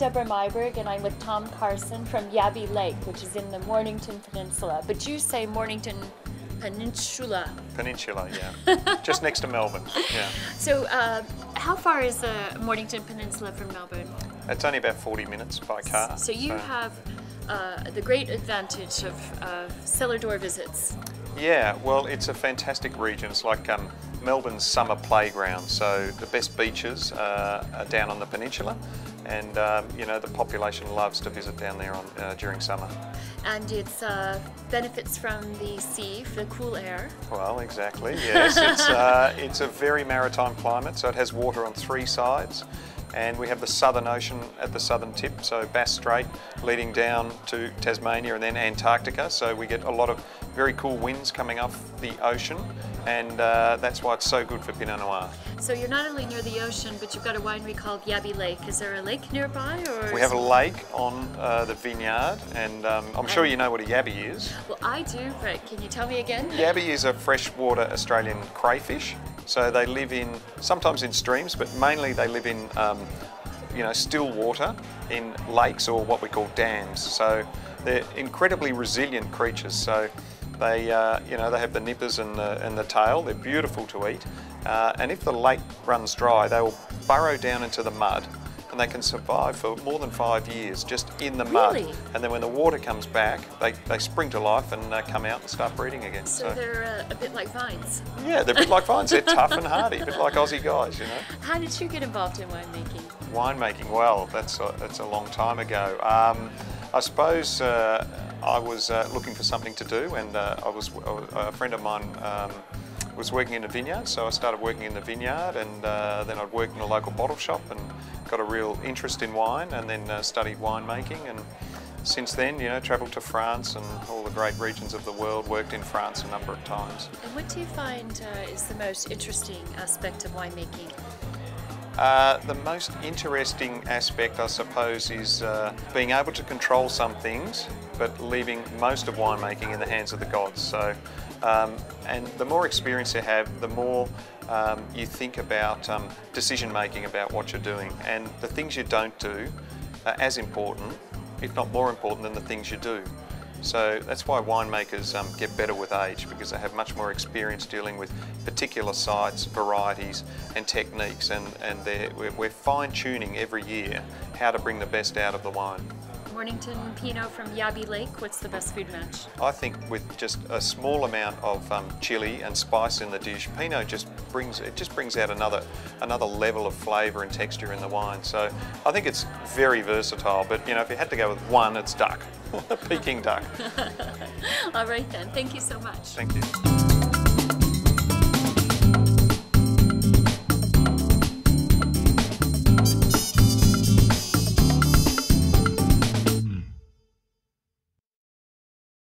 Debra Meiburg, and I'm with Tom Carson from Yabby Lake, which is in the Mornington Peninsula. But you say Mornington Peninsula. Peninsula, yeah. Just next to Melbourne, yeah. So how far is the Mornington Peninsula from Melbourne? It's only about 40 minutes by car. So you have the great advantage of cellar door visits. Yeah, well, it's a fantastic region. It's like Melbourne's summer playground. So the best beaches are down on the peninsula, and you know, the population loves to visit down there during summer. And it's benefits from the sea, for the cool air. Well, exactly. Yes, it's a very maritime climate. So it has water on 3 sides. And we have the Southern Ocean at the southern tip, so Bass Strait leading down to Tasmania and then Antarctica. So we get a lot of very cool winds coming off the ocean, and that's why it's so good for Pinot Noir. So you're not only near the ocean, but you've got a winery called Yabby Lake. Is there a lake nearby? Or we have a lake on the vineyard, and I'm sure you know what a yabby is. Well, I do, but can you tell me again? Yabby is a freshwater Australian crayfish. So they live sometimes in streams, but mainly they live in you know, still water in lakes or what we call dams. So they're incredibly resilient creatures. So they, you know, they have the nippers and the tail. They're beautiful to eat. And if the lake runs dry, they will burrow down into the mud, and they can survive for more than 5 years just in the mud. Really? And then when the water comes back, they spring to life and come out and start breeding again. So they're a bit like vines. Yeah, they're a bit like vines. They're tough and hardy, a bit like Aussie guys, you know. How did you get involved in winemaking? Winemaking, well, that's a long time ago. I suppose I was looking for something to do, and a friend of mine was working in a vineyard, so I started working in the vineyard, and then I'd worked in a local bottle shop and got a real interest in wine, and then studied winemaking, and since then, you know, travelled to France and all the great regions of the world, worked in France a number of times. And what do you find is the most interesting aspect of winemaking? The most interesting aspect, I suppose, is being able to control some things, but leaving most of winemaking in the hands of the gods. So, and the more experience you have, the more you think about decision making about what you're doing, and the things you don't do are as important, if not more important, than the things you do. So that's why winemakers get better with age, because they have much more experience dealing with particular sites, varieties and techniques, and we're fine-tuning every year how to bring the best out of the wine. Mornington Pinot from Yabby Lake, what's the best food match? I think with just a small amount of chili and spice in the dish, Pinot just brings out another level of flavour and texture in the wine. So I think it's very versatile, but you know, if you had to go with one, it's duck. Peking duck. All right then, thank you so much. Thank you.